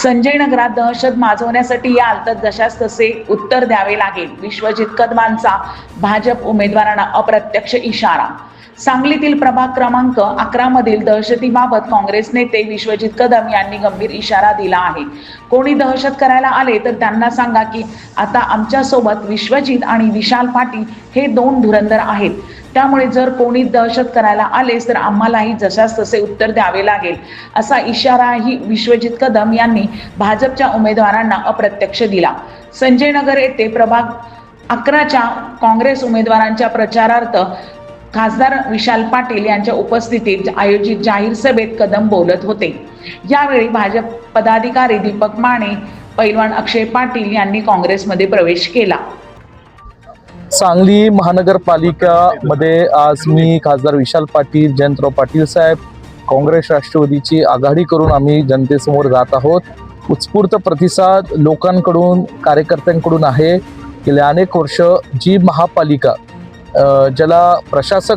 संजय नगरात दहशत माजवण्यासाठी याल तर जशास तसे उत्तर द्यावे लागेल. विश्वजित कदमांचा भाजप उमेदवारांना अप्रत्यक्ष इशारा. सांगलीतील प्रभाग क्रमांक 11 मधील दहशतीबाबत काँग्रेस नेते विश्वजित कदम यांनी गंभीर इशारा दिला आहे. कोणी दहशत करायला आले तर त्यांना सांगा की आता आमच्या सोबत विश्वजित आणि विशाल पाटील हे 2 धुरंधर आहेत. त्यामुळे जर कोणी दहशत करायला आलेच तर आम्हालाही जशास तसे उत्तर द्यावे लागेल, असा इशाराही विश्वजित कदम यांनी भाजपच्या उमेदवारांना अप्रत्यक्ष दिला. संजय नगर येथे प्रभाग 11च्या काँग्रेस उमेदवारांच्या प्रचारार्थ खासदार विशाल पाटील यांच्या उपस्थितीत आयोजित जाहीर सभेत कदम बोलत होते. यावेळी भाजप पदाधिकारी दीपक माने, पैलवान अक्षय पाटील यांनी काँग्रेसमध्ये प्रवेश केला. सांगली महानगरपालिकामध्ये आज मी खासदार विशाल पाटील, जयंतराव पाटील साहेब, काँग्रेस राष्ट्रवादीची आघाडी करून आम्ही जनतेसमोर जात आहोत. उत्स्फूर्त प्रतिसाद लोकांकडून, कार्यकर्त्यांकडून आहे. गेले अनेक वर्ष जी महापालिका ज्याला प्रशासक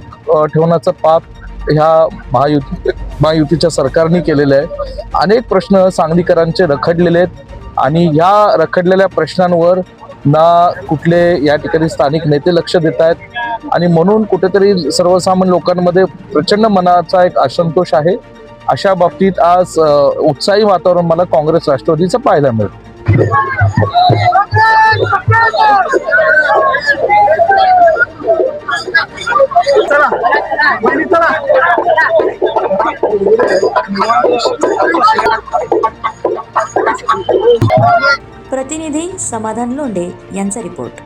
ठेवण्याचं पाप ह्या महायुतीच्या सरकारने केलेलं आहे. अनेक प्रश्न सांगलीकरांचे रखडलेले आहेत आणि ह्या रखडलेल्या प्रश्नांवर ना कुठले या ठिकाणी स्थानिक नेते लक्ष देत आहेत आणि म्हणून कुठेतरी सर्वसामान्य लोकांमध्ये प्रचंड मनाचा एक असंतोष आहे. अशा बाबतीत आज उत्साही वातावरण मला काँग्रेस राष्ट्रवादीचं पाहायला मिळतं. प्रतिनिधी समाधान लोंढे यांचा रिपोर्ट.